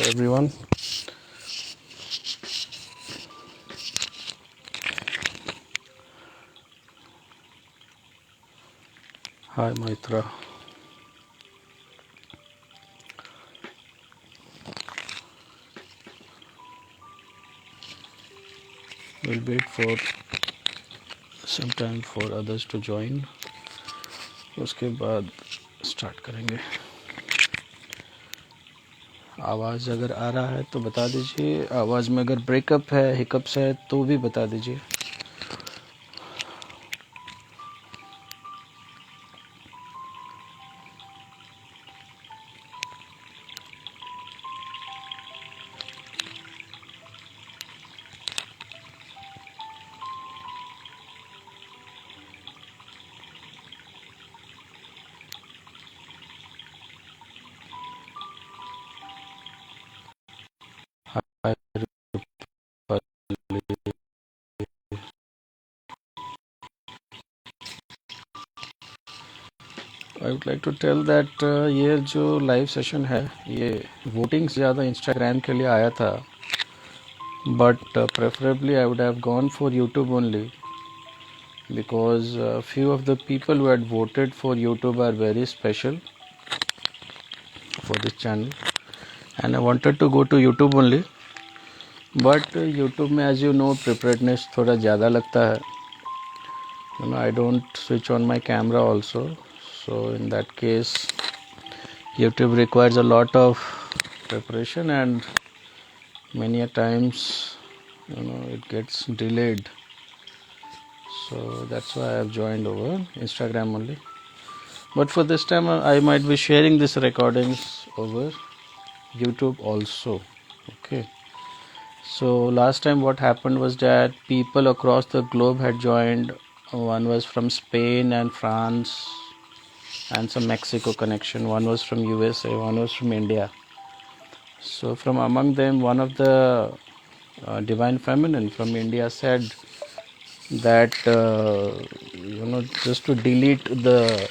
everyone. Hi Maitra. We'll wait for some time for others to join. उसके बाद start करेंगे. आवाज़ अगर आ रहा है तो बता दीजिए. आवाज़ में अगर ब्रेकअप है, हिकअप्स है तो भी बता दीजिए. I would like to tell that ये जो लाइव सेशन है ये वोटिंग से ज़्यादा इंस्टाग्राम के लिए आया था, but preferably I would have gone for YouTube only because few of the people who had voted for YouTube are very special for this channel, and I wanted to go to YouTube only, but YouTube में as you know preparedness थोड़ा ज़्यादा लगता है. I don't switch on my camera also, so in that case YouTube requires a lot of preparation and many a times it gets delayed, so that's why I have joined over Instagram only. But for this time I might be sharing these recordings over YouTube also. Okay, so last time what happened was that people across the globe had joined. One was from Spain and France and some Mexico connection. One was from USA, one was from India. So from among them, one of the Divine Feminine from India said that just to delete the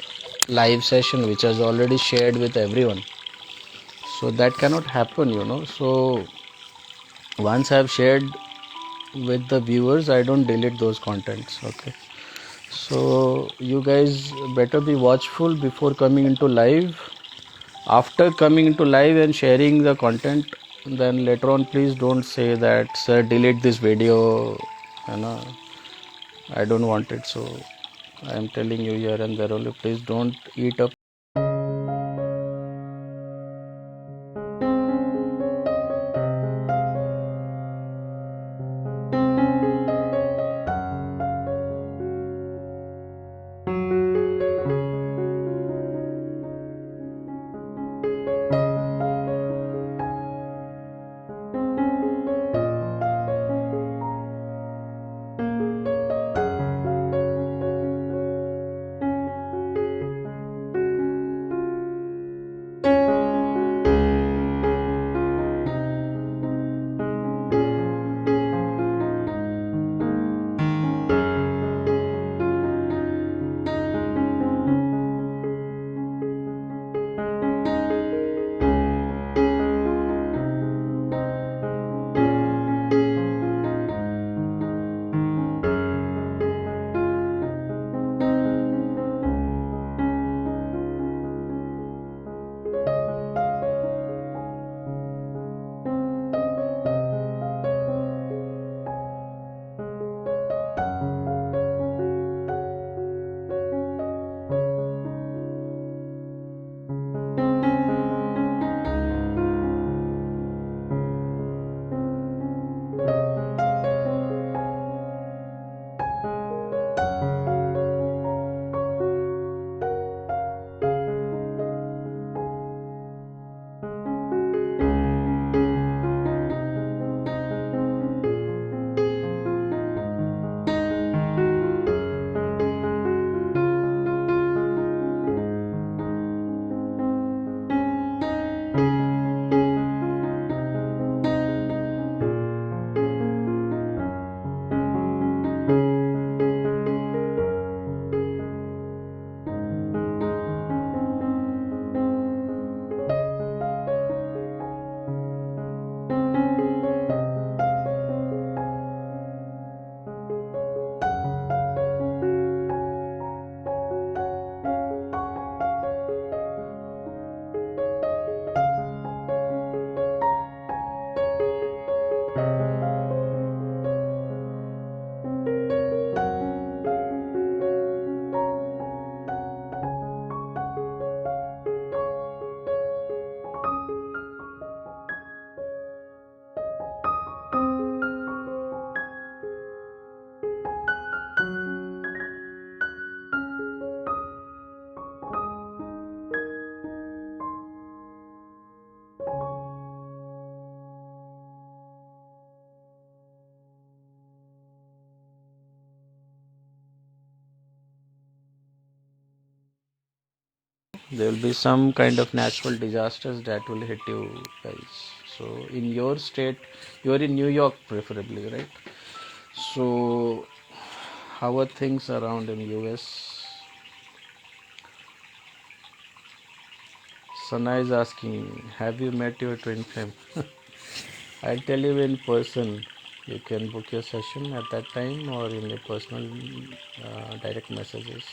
live session which is already shared with everyone. So that cannot happen. So once I have shared with the viewers, I don't delete those contents. Okay, so you guys better be watchful before coming into live. After coming into live and sharing the content, then later on please don't say that sir delete this video, I don't want it. So I am telling you here and there only, please don't eat up. there will be some kind of natural disasters that will hit you guys. So in your state, you're in New York preferably, right? So how are things around in US? Sana is asking, have you met your twin flame? I'll tell you in person. You can book your session at that time or in your personal direct messages.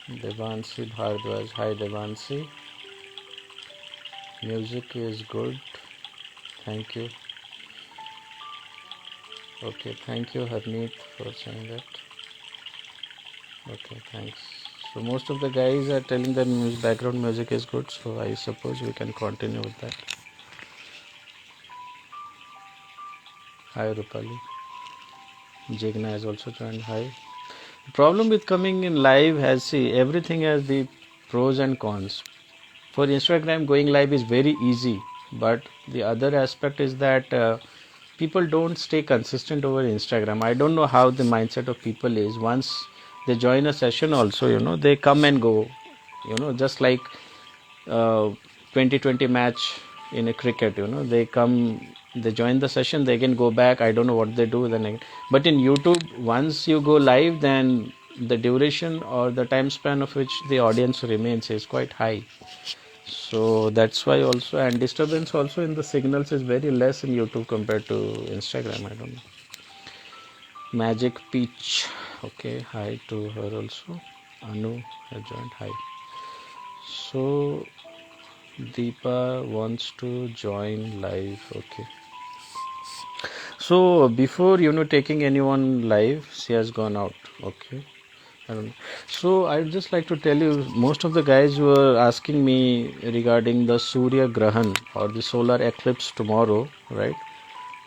Devansi Bhardwaj. Hi Devansi. Music is good. Thank you. Okay, thank you Harneet for saying that. Okay, thanks. So most of the guys are telling that background music is good, so I suppose we can continue with that. Hi Rupali. Jigna has also joined. Hi. The problem with coming in live has, see, everything has the pros and cons. For Instagram, going live is very easy, but the other aspect is that people don't stay consistent over Instagram. I don't know how the mindset of people is. Once they join a session also, they come and go, just like 2020 match in a cricket, they come, they join the session, they can go back. I don't know what they do then again. But in YouTube, once you go live, then the duration or the time span of which the audience remains is quite high. So that's why also, and disturbance also in the signals is very less in YouTube compared to Instagram. I don't know. Magic Peach. Okay, hi to her also. Anu has joined. Hi. So Deepa wants to join live. Okay. So before taking anyone live, she has gone out. Okay. I don't know. So I'd just like to tell you, most of the guys were asking me regarding the Surya Grahan or the solar eclipse tomorrow, right?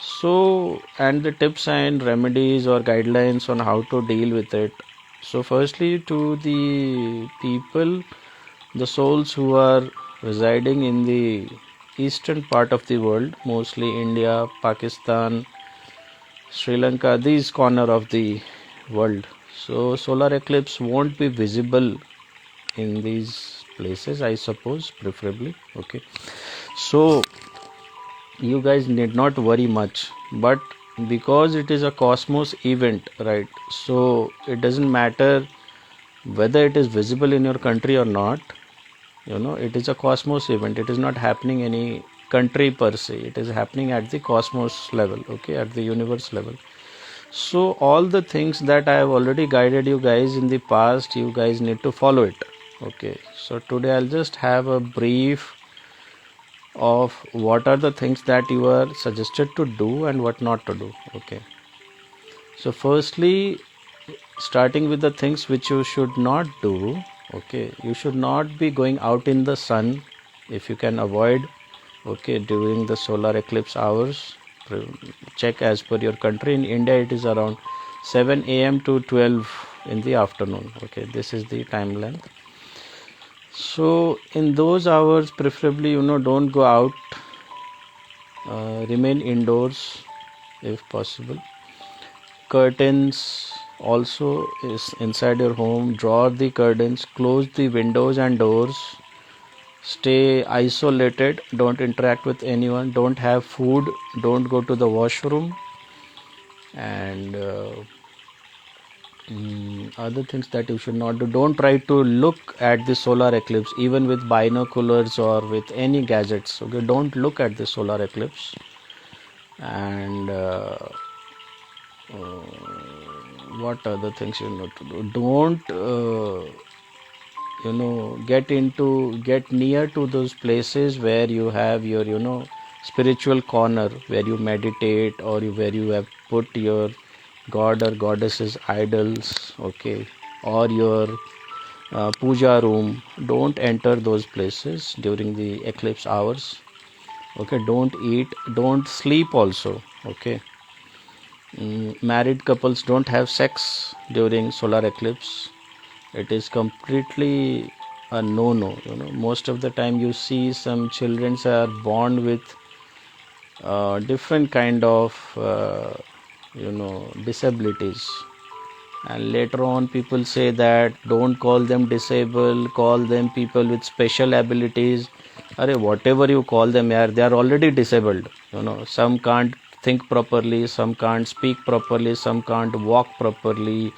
So, and the tips and remedies or guidelines on how to deal with it. So firstly, to the people, the souls who are residing in the eastern part of the world, mostly India, Pakistan, Sri Lanka, these corner of the world. So solar eclipse won't be visible in these places, I suppose, preferably. Okay. So you guys need not worry much, but because it is a cosmos event, right? So it doesn't matter whether it is visible in your country or not. It is a cosmos event. It is not happening any country per se. It is happening at the cosmos level, okay, at the universe level. So all the things that I have already guided you guys in the past, you guys need to follow it. Okay, so today I'll just have a brief of what are the things that you are suggested to do and what not to do. Okay, so firstly, starting with the things which you should not do. Okay, you should not be going out in the sun if you can avoid. Okay, during the solar eclipse hours, check as per your country. In India it is around 7 a.m. to 12 in the afternoon. Okay, this is the time length. So in those hours, preferably don't go out, remain indoors if possible. Curtains also is inside your home. Draw the curtains, close the windows and doors. Stay isolated, don't interact with anyone, don't have food, don't go to the washroom, and other things that you should not do. Don't try to look at the solar eclipse even with binoculars or with any gadgets. Okay, don't look at the solar eclipse. And what other things you need to do? Don't get near to those places where you have your spiritual corner, where you meditate, or where you have put your god or goddesses idols, okay, or your puja room. Don't enter those places during the eclipse hours. Okay, don't eat, don't sleep also. Okay, married couples don't have sex during solar eclipse. It is completely a no. Most of the time you see some children are born with different kind of disabilities. And later on people say that don't call them disabled, call them people with special abilities. Whatever you call them, they are already disabled. Some can't think properly, some can't speak properly, some can't walk properly,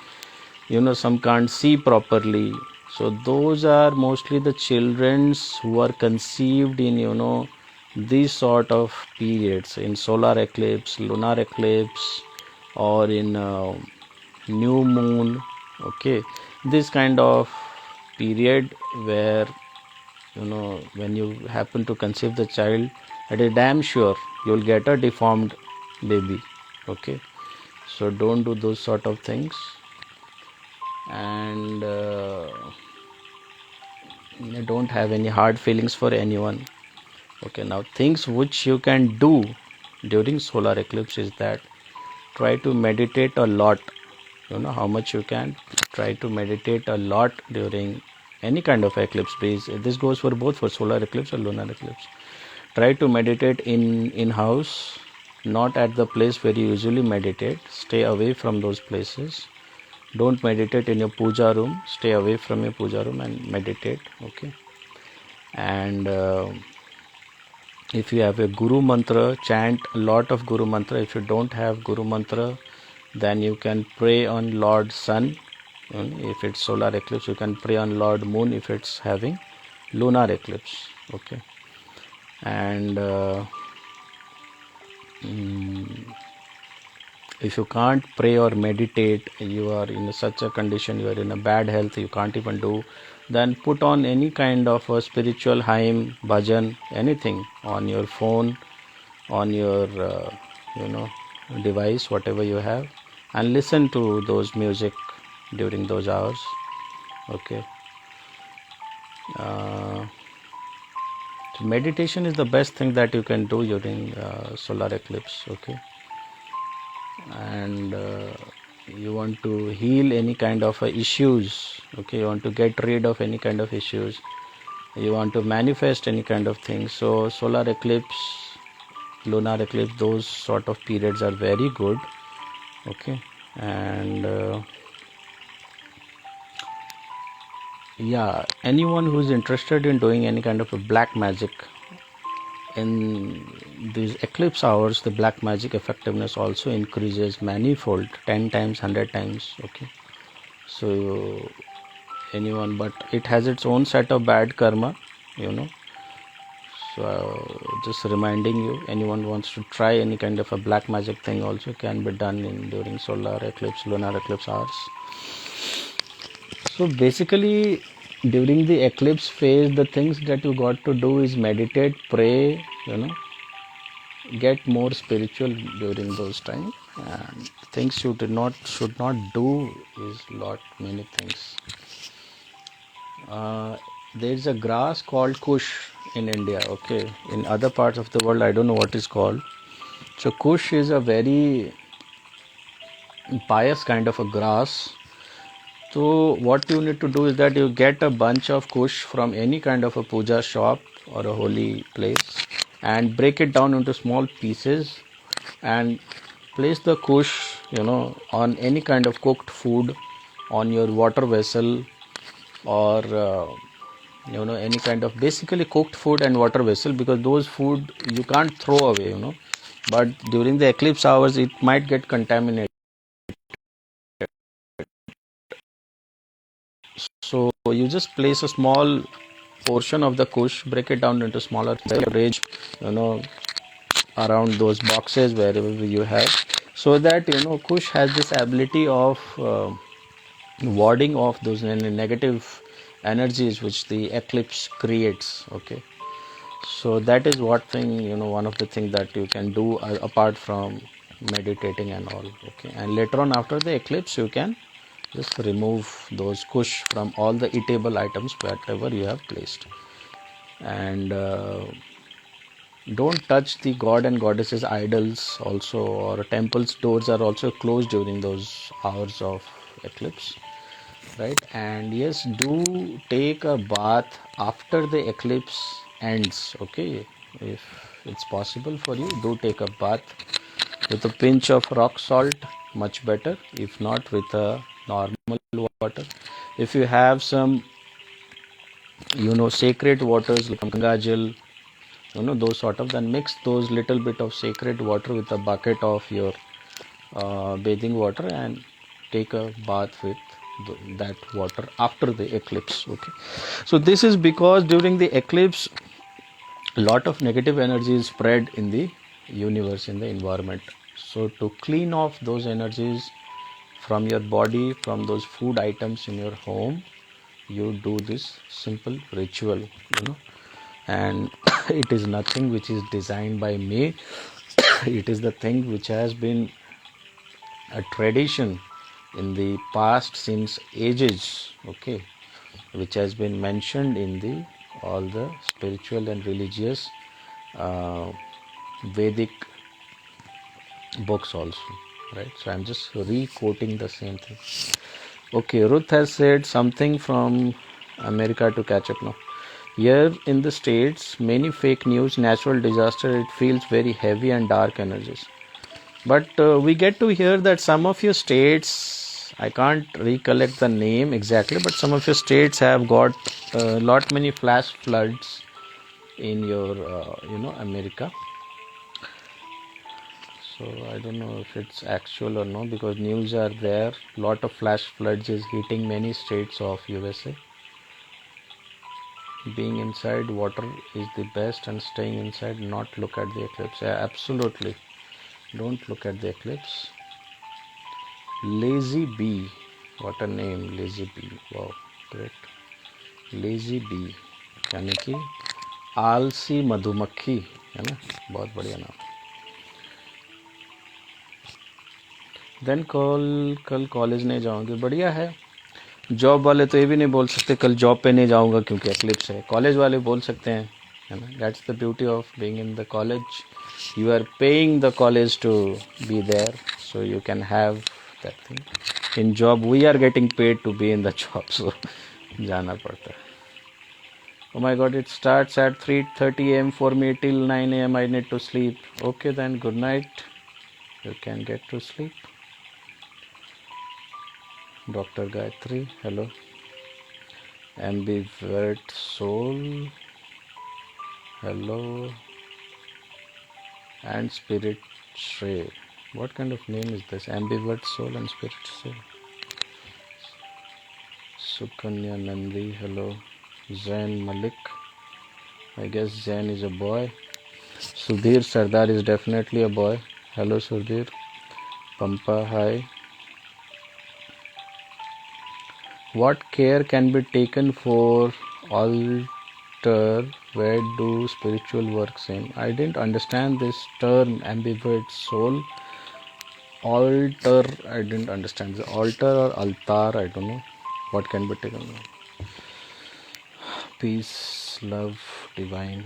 some can't see properly. So those are mostly the childrens who are conceived in these sort of periods, in solar eclipse, lunar eclipse, or in new moon. Okay, this kind of period where when you happen to conceive the child, it is damn sure you'll get a deformed baby. Okay, so don't do those sort of things. And don't have any hard feelings for anyone. Okay, now things which you can do during solar eclipse is that try to meditate a lot. How much you can try to meditate a lot during any kind of eclipse, please. This goes for both for solar eclipse or lunar eclipse. Try to meditate in house, not at the place where you usually meditate. Stay away from those places. Don't meditate in your puja room. Stay away from your puja room and meditate. Okay. And if you have a guru mantra, chant a lot of guru mantra. If you don't have guru mantra, then you can pray on Lord Sun. If it's solar eclipse, you can pray on Lord Moon if it's having lunar eclipse. Okay. And if you can't pray or meditate, you are in such a condition, you are in a bad health, you can't even do, then put on any kind of a spiritual hymn, bhajan, anything on your phone, on your device, whatever you have, and listen to those music during those hours. Okay. So meditation is the best thing that you can do during solar eclipse. Okay. And you want to heal any kind of issues. Okay, you want to get rid of any kind of issues, you want to manifest any kind of thing. So solar eclipse, lunar eclipse, those sort of periods are very good. Okay. And anyone who is interested in doing any kind of a black magic in these eclipse hours, the black magic effectiveness also increases manifold, 10 times, 100 times. Okay. So anyone, but it has its own set of bad karma. So just reminding you, anyone wants to try any kind of a black magic thing also can be done during solar eclipse, lunar eclipse hours. So basically during the eclipse phase, the things that you got to do is meditate, pray, get more spiritual during those times. And things you should not do is many things. There is a grass called kush in India. Okay, in other parts of the world I don't know what it's called. So kush is a very pious kind of a grass. So what you need to do is that you get a bunch of kush from any kind of a puja shop or a holy place and break it down into small pieces and place the kush on any kind of cooked food, on your water vessel, or any kind of basically cooked food and water vessel, because those food you can't throw away, but during the eclipse hours it might get contaminated. So you just place a small portion of the kush, break it down into smaller range, around those boxes wherever you have, so that kush has this ability of warding off those negative energies which the eclipse creates. Okay. So that is one of the things that you can do apart from meditating and all. Okay. And later on after the eclipse you can just remove those kush from all the eatable items whatever you have placed. And don't touch the god and goddesses idols also, or temples doors are also closed during those hours of eclipse, right? And yes, do take a bath after the eclipse ends. Okay, if it's possible for you, do take a bath with a pinch of rock salt, much better. If not, with a normal water. If you have some, sacred waters like Ganga Jal, those sort of, then mix those little bit of sacred water with a bucket of your bathing water and take a bath with that water after the eclipse. Okay, so this is because during the eclipse a lot of negative energy is spread in the universe, in the environment. So to clean off those energies from your body, from those food items in your home, you do this simple ritual, and it is nothing which is designed by me. It is the thing which has been a tradition in the past since ages, okay, which has been mentioned in the all the spiritual and religious uh, Vedic books also, right? So I'm just re-quoting the same thing. Okay, Ruth has said something from America to catch up now. Here in the States, many fake news, natural disaster, it feels very heavy and dark energies. But we get to hear that some of your states, I can't recollect the name exactly, but some of your states have got a lot many flash floods in your, America. So I don't know if it's actual or no, because news are there. Lot of flash floods is hitting many states of USA. Being inside water is the best, and staying inside, not look at the eclipse. Yeah, absolutely. Don't look at the eclipse. Lazy bee, what a name, lazy bee. Wow, great. Lazy bee यानी कि आलसी मधुमक्खी है ना, बहुत बढ़िया नाम. Then कल कॉलेज नहीं जाऊंगी, बढ़िया है. जॉब वाले तो ये भी नहीं बोल सकते कल जॉब पे नहीं जाऊंगा क्योंकि एक्लिप्स है. कॉलेज वाले बोल सकते हैं, है ना. That's the beauty of being in the college. You are paying the college to be there, so you can have that thing. In job we are getting paid to be in the job, so जाना पड़ता है. Oh my god, it starts at 3:30 am for me till 9 am. I need to sleep. Okay, then good night. You can get to sleep. Dr. Gayatri, hello. Ambivert Soul, hello. And Spirit Shrey. What kind of name is this? Ambivert Soul and Spirit Shrey. Sukanya Nandi, hello. Zain Malik, I guess Zain is a boy. Sudhir Sardar is definitely a boy. Hello Sudhir. Pampa, hi. What care can be taken for altar? Where do spiritual works in? I didn't understand this term, ambivert soul. Altar, I didn't understand. The altar or altar, I don't know. What can be taken? Peace, love, divine.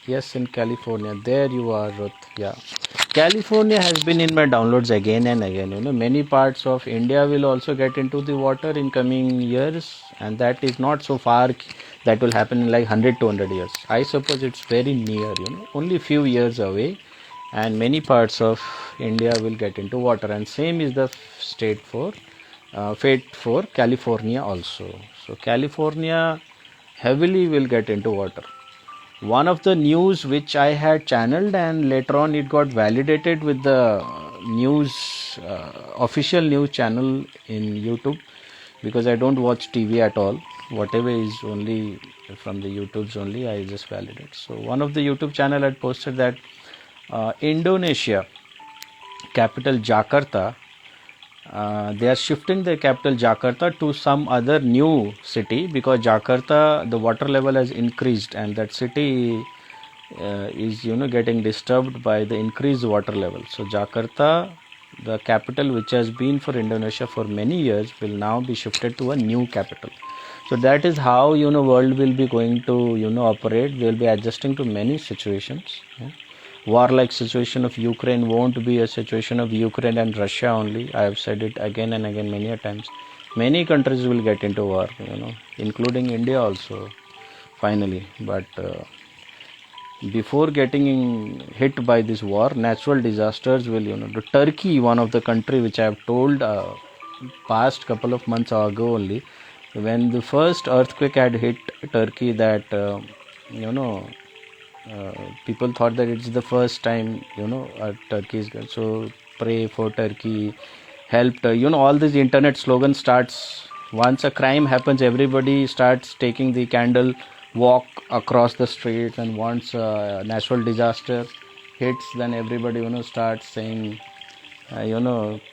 Yes, in California. There you are, Ruth. Yeah. California has been in my downloads again and again. Many parts of India will also get into the water in coming years, and that is not so far. That will happen in like 100 to 100 years. I suppose it's very near, only few years away, and many parts of India will get into water. And same is the fate for California also. So California heavily will get into water. One of the news which I had channeled, and later on it got validated with the news official news channel in YouTube, because I don't watch TV at all. Whatever is only from the YouTubes only, I just validate. So one of the YouTube channel had posted that Indonesia capital Jakarta, they are shifting the capital Jakarta to some other new city, because Jakarta, the water level has increased, and that city is getting disturbed by the increased water level. So Jakarta, the capital which has been for Indonesia for many years, will now be shifted to a new capital. So that is how world will be going to operate. They will be adjusting to many situations. Yeah. War-like situation of Ukraine won't be a situation of Ukraine and Russia only. I have said it again and again many a times. Many countries will get into war, including India also, finally. But before getting hit by this war, natural disasters will, Turkey, one of the country which I have told past couple of months ago only, when the first earthquake had hit Turkey, that you know people thought that it's the first time, Turkey is good. So pray for Turkey, help. All these internet slogan starts. Once a crime happens, everybody starts taking the candle walk across the streets, and once a natural disaster hits, then everybody starts saying,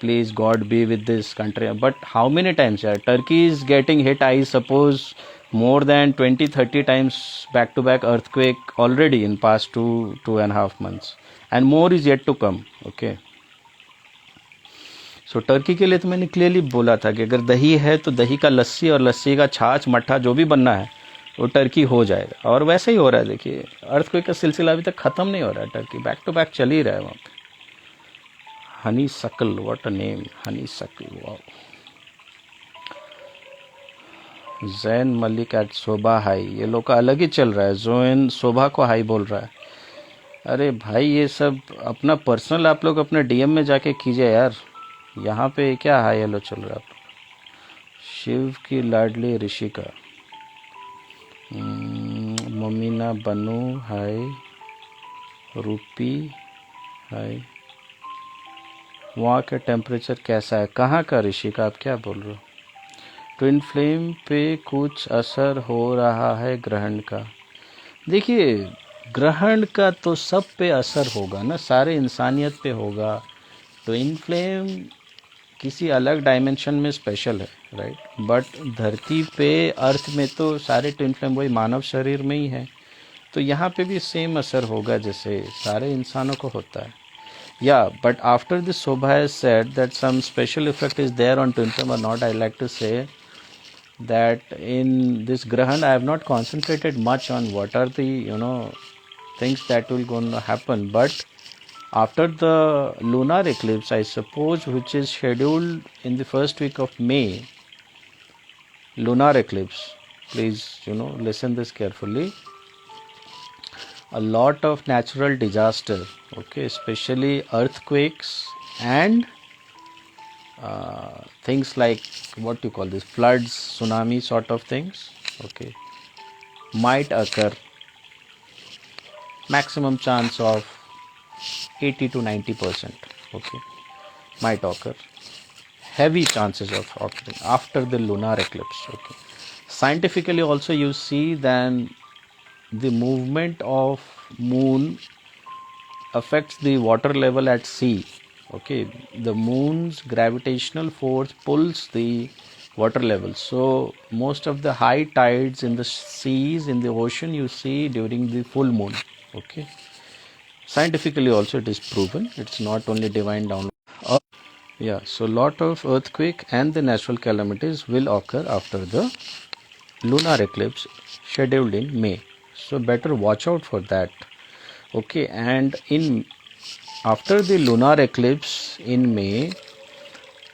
please God be with this country. But how many times? Yeah, Turkey is getting hit, I suppose, more than 20-30 times back to back earthquake already in past 2.5 months, and more is yet to come. Okay. So Turkey के लिए तो मैंने clearly बोला था कि अगर दही है तो दही का लस्सी, और लस्सी का छाछ मट्ठा जो भी बनना है वो टर्की हो जाएगा, और वैसे ही हो रहा है. देखिए, अर्थक्वेक का सिलसिला अभी तक ख़त्म नहीं हो रहा है. टर्की बैक टू बैक चल ही रहा है वहाँ पे. हनी सकल, व्हाट अ नेम, हनी सकल, वाओ. जैन मलिक एट शोभा हाई, ये लोग का अलग ही चल रहा है. जोन शोभा को हाई बोल रहा है. अरे भाई, ये सब अपना पर्सनल आप लोग अपने डीएम में जाके कीजिए यार. यहाँ पे क्या हाई हेलो चल रहा है. शिव की लाडली ऋषिका, ममीना बनू हाय, रूपी हाय. वहाँ का टेम्परेचर कैसा है? कहाँ का ऋषिका, आप क्या बोल रहे हो? ट्विन फ्लेम पे कुछ असर हो रहा है ग्रहण का? देखिए, ग्रहण का तो सब पे असर होगा ना, सारे इंसानियत पे होगा. ट्विन फ्लेम किसी अलग डायमेंशन में स्पेशल है, राइट. बट धरती पे, अर्थ में तो सारे ट्विन फ्लेम वही मानव शरीर में ही है. तो यहाँ पे भी सेम असर होगा जैसे सारे इंसानों को होता है. Yeah, but after this, Shobha has said that some special effect is there on twin flame or not. I like to say that in this Grahan, I have not concentrated much on what are the things that will going to happen. But after the lunar eclipse, I suppose, which is scheduled in the first week of May, lunar eclipse. Please, listen this carefully. A lot of natural disaster, okay, especially earthquakes and things like what you call this, floods, tsunami sort of things, okay, might occur. Maximum chance of 80 to 90%, okay, might occur. Heavy chances of occurring after the lunar eclipse, okay. Scientifically also you see then the movement of moon affects the water level at sea, okay. The moon's gravitational force pulls the water level, so most of the high tides in the seas, in the ocean, you see during the full moon, okay. Scientifically also it is proven, it's not only divine download. Yeah, so lot of earthquake and the natural calamities will occur after the lunar eclipse scheduled in May, so better watch out for that, okay. And in after the lunar eclipse in May,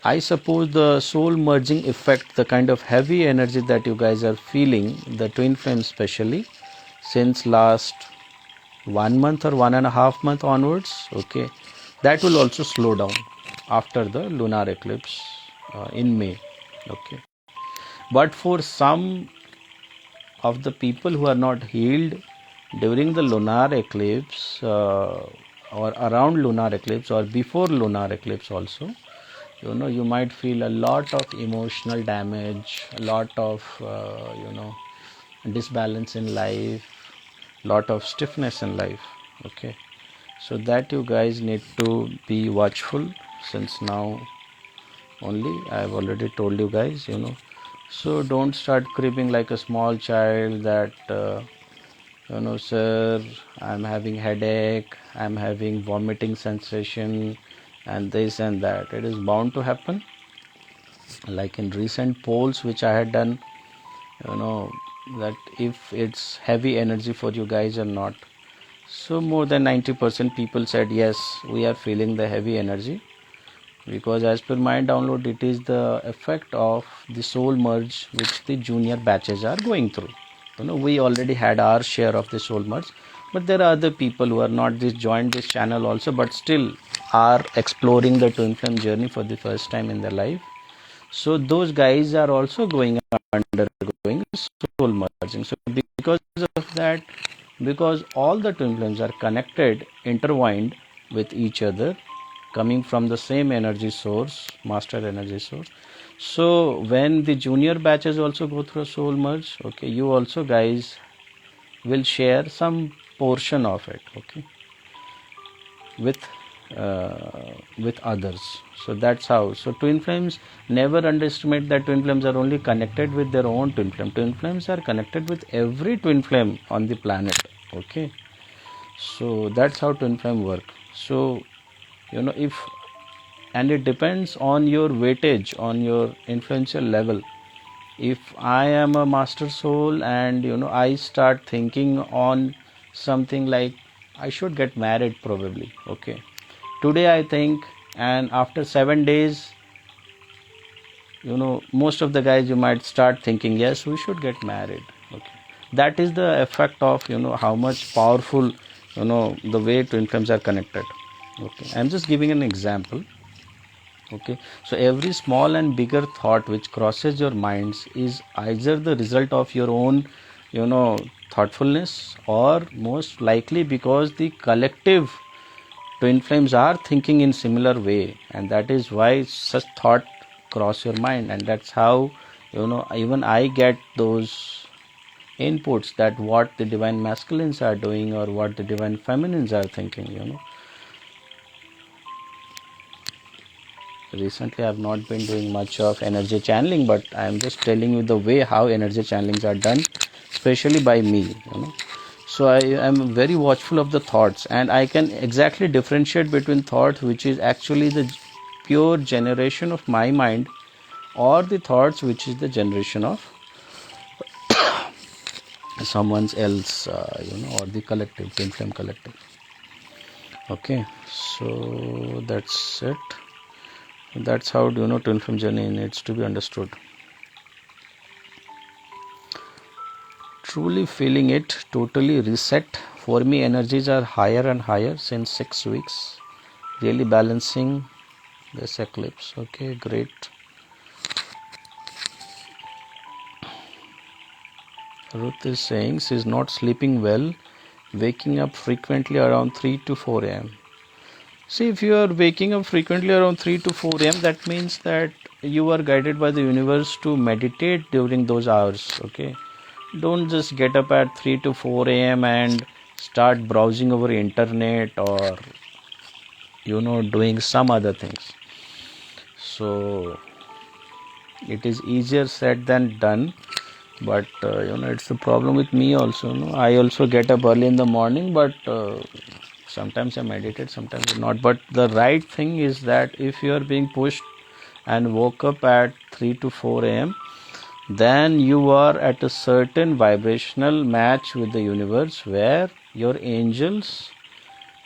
I suppose the soul merging effect, the kind of heavy energy that you guys are feeling, the twin flame especially, since last 1 month or 1.5 month onwards, okay, that will also slow down after the lunar eclipse in May, okay. But for some of the people who are not healed during the lunar eclipse or around lunar eclipse or before lunar eclipse also, you might feel a lot of emotional damage, a lot of disbalance in life, lot of stiffness in life, okay. So that you guys need to be watchful, since now only I have already told you guys, so don't start creeping like a small child that sir, I'm having headache, I'm having vomiting sensation, and this and that. It is bound to happen. Like in recent polls which I had done, that if it's heavy energy for you guys or not. So more than 90% people said yes, we are feeling the heavy energy, because as per my download, it is the effect of the soul merge which the junior batches are going through. We already had our share of the soul merge, but there are other people who are not just joined this channel also, but still are exploring the twin flame journey for the first time in their life. So those guys are also undergoing soul merging. So because of that, because all the twin flames are connected, intertwined with each other, coming from the same energy source, master energy source. So when the junior batches also go through a soul merge, okay, you also guys will share some portion of it, okay, with with others. So that's how. So twin flames, never underestimate that twin flames are only connected with their own twin flame. Twin flames are connected with every twin flame on the planet, okay. So that's how twin flame work. So if, and it depends on your weightage, on your influential level. If I am a master soul and I start thinking on something like I should get married probably, okay, today I think, and after 7 days, most of the guys, you might start thinking, yes, we should get married, okay. That is the effect of how much powerful, the way twin flames are connected, okay. I'm just giving an example, okay. So every small and bigger thought which crosses your minds is either the result of your own thoughtfulness, or most likely because the collective twin flames are thinking in similar way, and that is why such thought cross your mind. And that's how even I get those inputs, that what the divine masculines are doing or what the divine feminines are thinking. Recently I have not been doing much of energy channeling, but I am just telling you the way how energy channelings are done, especially by me. So I am very watchful of the thoughts, and I can exactly differentiate between thoughts which is actually the pure generation of my mind, or the thoughts which is the generation of someone else, or the collective, twin flame collective. Okay, so that's it. That's how twin flame journey needs to be understood. Truly feeling it, totally reset. For me, energies are higher and higher since 6 weeks. Really balancing this eclipse. Okay, great. Ruth is saying she's not sleeping well, waking up frequently around 3 to 4 am. See, if you are waking up frequently around 3 to 4 am, that means that you are guided by the universe to meditate during those hours, okay? Don't just get up at 3 to 4 am and start browsing over internet, or doing some other things. So it is easier said than done, but it's the problem with me also. I also get up early in the morning, but sometimes I meditate, sometimes not. But the right thing is that if you are being pushed and woke up at 3 to 4 am, then you are at a certain vibrational match with the universe, where your angels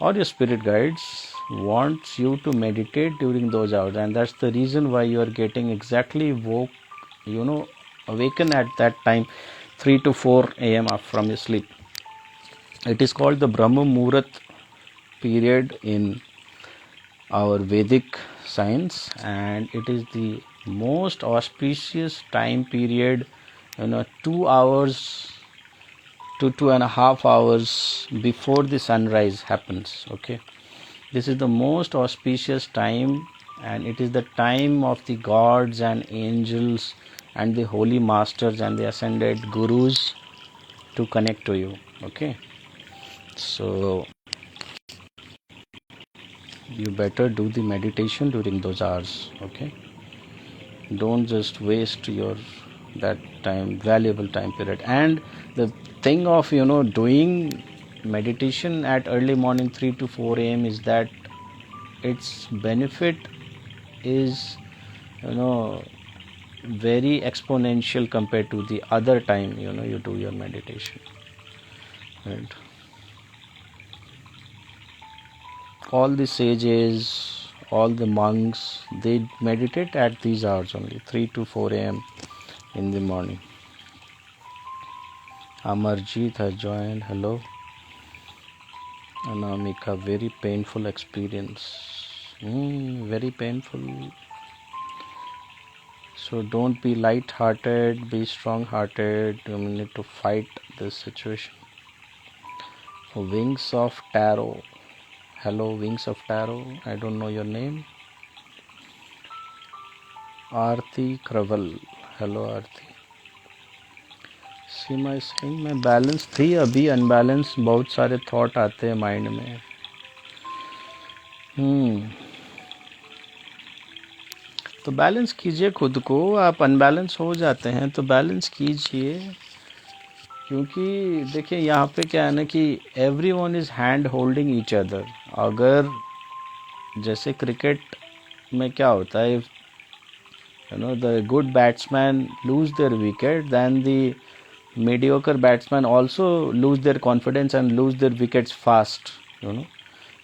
or your spirit guides wants you to meditate during those hours, and that's the reason why you are getting exactly awaken at that time, 3 to 4 am from your sleep. It is called the Brahma Muhurat period in our Vedic science, and it is the most auspicious time period, 2 hours to 2.5 hours before the sunrise happens, okay. This is the most auspicious time, and it is the time of the gods and angels and the holy masters and the ascended gurus to connect to you, okay. So you better do the meditation during those hours, okay. Don't just waste your that time, valuable time period. And the thing of doing meditation at early morning 3 to 4 am is that its benefit is very exponential compared to the other time you do your meditation, right. All the sages, all the monks, they meditate at these hours only, 3 to 4 am in the morning. Amarjeet has joined. Hello. Anamika, very painful experience. Very painful. So don't be light-hearted, be strong-hearted. You need to fight this situation. Wings of Tarot. Hello, Wings of Tarot. I don't know your name. Aarti क्रवल. Hello Aarti. सी माई सिंह मैं balance थी, अभी unbalance बहुत सारे thought आते हैं माइंड में. तो बैलेंस कीजिए खुद को. आप अनबैलेंस हो जाते हैं तो बैलेंस कीजिए, क्योंकि देखिए यहाँ पे क्या है ना कि every one is hand holding each other. अगर जैसे क्रिकेट में क्या होता है, the good batsmen lose their wicket, then the mediocre batsmen also lose their confidence and lose their wickets fast.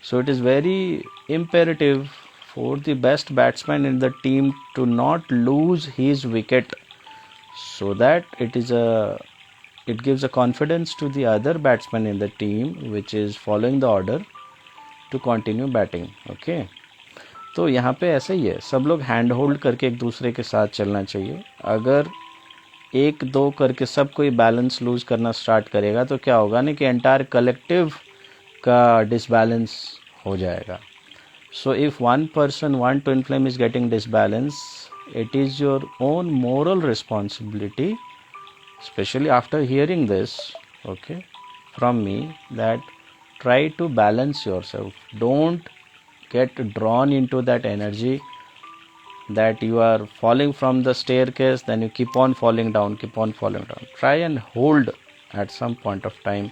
So it is very imperative for the best batsman in the team to not lose his wicket, so that it gives a confidence to the other batsman in the team which is following the order to continue batting. Okay. तो यहाँ पे ऐसा ही है, सब लोग hand hold करके एक दूसरे के साथ चलना चाहिए. अगर एक दो करके सब कोई बैलेंस लूज करना स्टार्ट करेगा तो क्या होगा ना कि एंटायर कलेक्टिव का डिसबैलेंस हो जाएगा. So if one person one twin flame is getting disbalance, it is your own moral responsibility, especially after hearing this, okay, from me, that try to balance yourself. Don't get drawn into that energy that you are falling from the staircase, then you keep on falling down. Try and hold at some point of time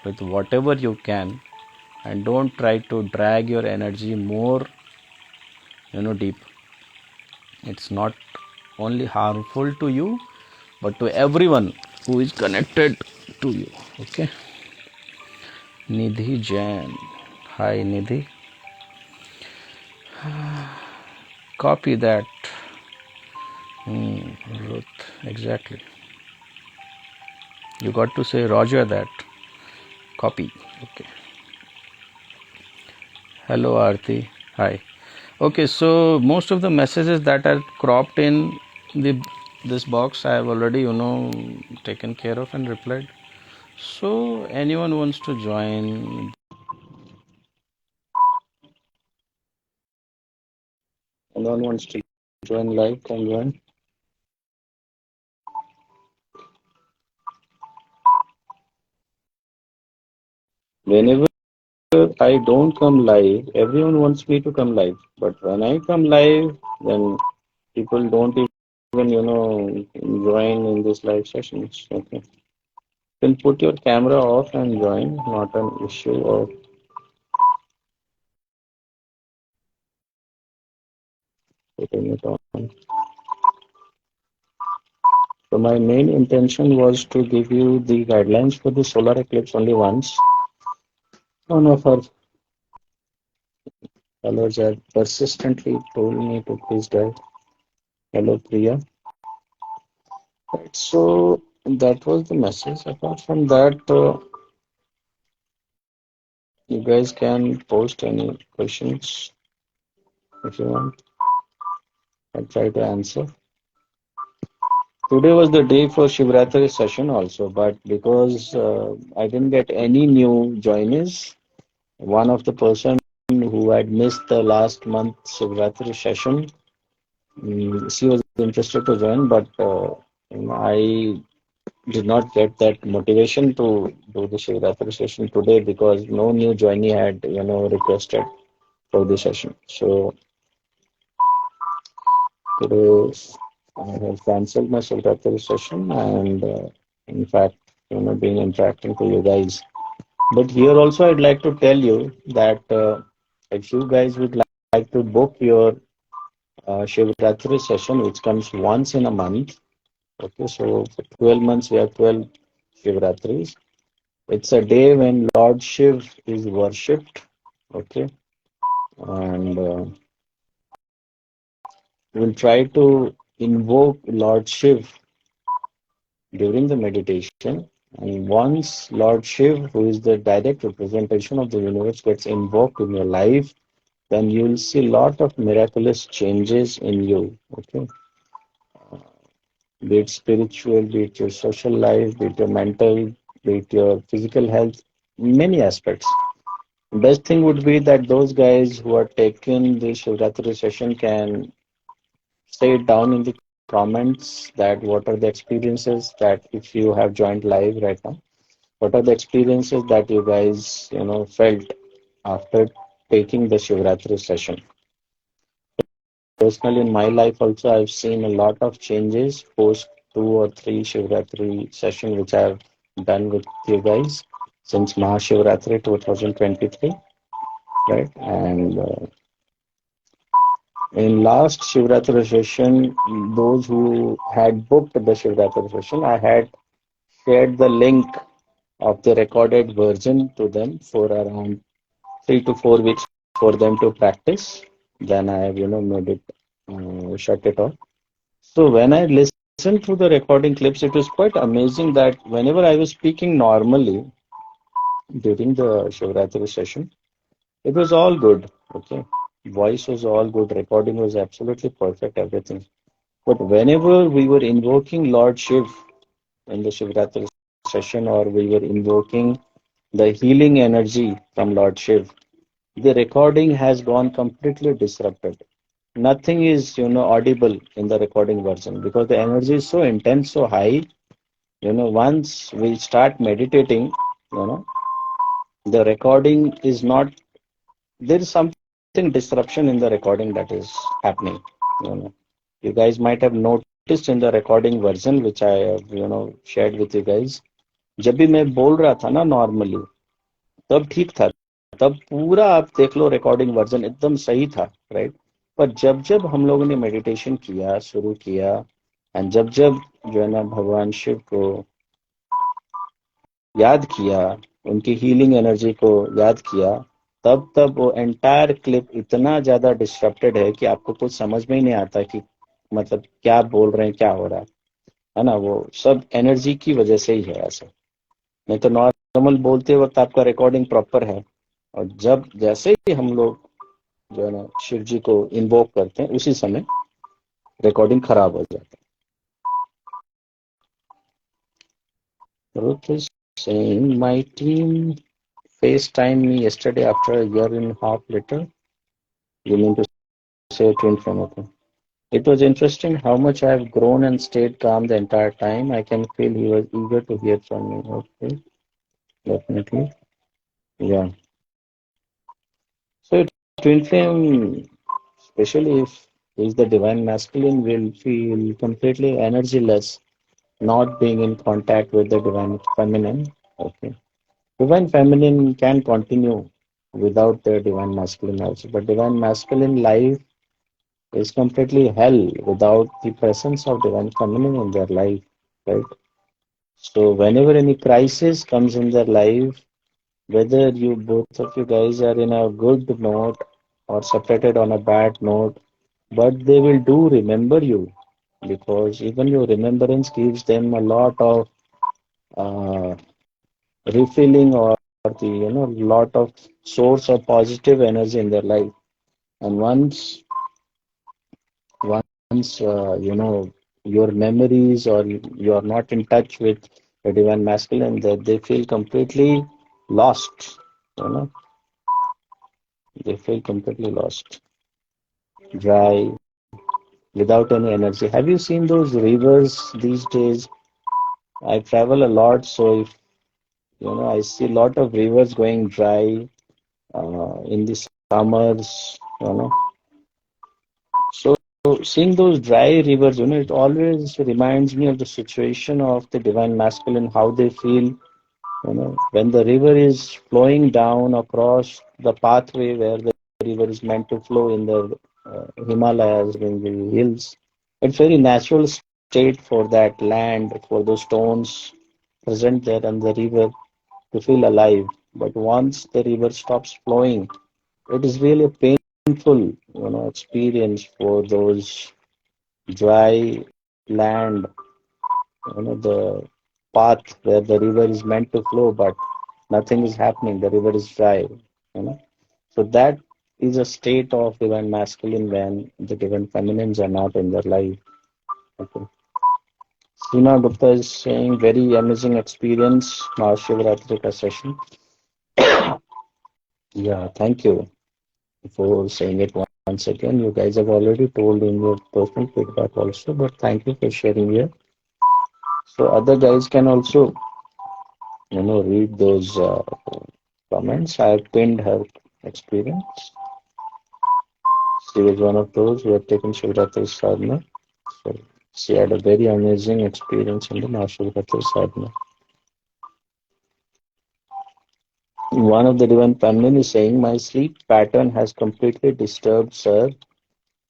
with whatever you can, and don't try to drag your energy more deep. It's not only harmful to you but to everyone who is connected to you. Okay. Nidhi Jain. Hi Nidhi. Copy that. Ruth, exactly. You got to say Roger that. Copy. Okay. Hello Aarti. Hi. Okay, so most of the messages that are cropped in this box I have already taken care of and replied. So anyone wants to join? Anyone wants to join live, can join. Whenever I don't come live, everyone wants me to come live. But when I come live, then people don't even, join in this live sessions. Okay. You can put your camera off and join, not an issue of putting it on. So my main intention was to give you the guidelines for the solar eclipse only once. One of our followers have persistently told me to please die. Hello, Priya. Right, so that was the message. Apart from that, you guys can post any questions if you want. I'll try to answer. Today was the day for Shivratri session also, but because I didn't get any new joiners, one of the person who had missed the last month Shivratri session, she was interested to join, but I did not get that motivation to do the Shivratri session today because no new joinee had requested for the session. So today I have cancelled my Shivratri session and in fact being interacting to you guys. But here also I'd like to tell you that if you guys would like to book your Shivratri session, which comes once in a month. Okay, so for 12 months we have 12 Shivratris. It's a day when Lord Shiv is worshipped. Okay, and we'll try to invoke Lord Shiv during the meditation. And once Lord Shiv, who is the direct representation of the universe, gets invoked in your life, then you will see a lot of miraculous changes in you. Okay. be it spiritual, be it your social life, be it your mental, be it your physical health, many aspects. Best thing would be that those guys who are taking the Shivratri session can say it down in the comments that what are the experiences that if you have joined live right now, what are the experiences that you guys, felt after taking the Shivratri session. Personally, in my life also, I've seen a lot of changes post two or three Shivratri session which I've done with you guys since Mahashivratri 2023, right? And in last Shivratri session, those who had booked the Shivratri session, I had shared the link of the recorded version to them for around 3 to 4 weeks for them to practice. Then I have, made it, shut it off. So when I listened to the recording clips, it was quite amazing that whenever I was speaking normally during the Shivratri session, it was all good. Okay. Voice was all good. Recording was absolutely perfect, everything. But whenever we were invoking Lord Shiv in the Shivratri session or we were invoking the healing energy from Lord Shiv, the recording has gone completely disrupted. Nothing is, audible in the recording version because the energy is so intense, so high. Once we start meditating, you know, the recording is not, there is something disruption in the recording that is happening. You know, you guys might have noticed in the recording version which I have, shared with you guys. जब भी मैं बोल रहा था ना normally तब ठीक था तब पूरा आप देख लो रिकॉर्डिंग वर्जन एकदम सही था राइट पर जब जब हम लोगों ने मेडिटेशन किया शुरू किया एंड जब जब जो है ना भगवान शिव को याद किया उनकी हीलिंग एनर्जी को याद किया तब तब वो एंटायर क्लिप इतना ज्यादा डिस्टर्बेड है कि आपको कुछ समझ में ही नहीं आता कि मतलब क्या बोल रहे हैं क्या हो रहा है ना वो सब एनर्जी की वजह से ही है ऐसा नहीं तो नॉर्मल बोलते वक्त आपका रिकॉर्डिंग प्रॉपर है और जब जैसे ही हम लोग जो है ना शिव जी को इन्वोक करते हैं उसी समय रिकॉर्डिंग खराब हो जाता है Ruth is saying my team FaceTime me yesterday after a year and a half later. You mean to say twin flame? Okay. It was interesting how much I have grown and stayed calm the entire time. I can feel he was eager to hear from me. Okay, definitely. Yeah. So twin flame, especially if he's the divine masculine, will feel completely energyless, not being in contact with the divine feminine. Okay. Divine feminine can continue without the divine masculine also, but divine masculine life is completely hell without the presence of divine feminine in their life, right? So whenever any crisis comes in their life, whether you both of you guys are in a good note or separated on a bad note, but they will do remember you because even your remembrance gives them a lot of uh, refilling or the lot of source of positive energy in their life. And once your memories or you are not in touch with the divine masculine, that they feel completely lost. You know, they feel completely lost, dry, without any energy. Have you seen those rivers these days? I travel a lot, so if I see a lot of rivers going dry in the summers. So seeing those dry rivers, it always reminds me of the situation of the divine masculine, how they feel, when the river is flowing down across the pathway where the river is meant to flow in the Himalayas, in the hills. It's very natural state for that land, for those stones present there and the river to feel alive. But once the river stops flowing, it is really a painful, experience for those dry land, the path where the river is meant to flow, but nothing is happening. The river is dry, So that is a state of divine masculine when the divine feminines are not in their life. Okay. Seema Gupta is saying very amazing experience Mahashivratri ka session. Yeah, thank you for saying it once again. You guys have already told in your personal feedback also, but thank you for sharing here. So other guys can also, read those comments. I have pinned her experience. She was one of those who had taken Shivratri sadhana. So she had a very amazing experience in the Mahashivratri sadhana. One of the divine feminine is saying, my sleep pattern has completely disturbed, sir.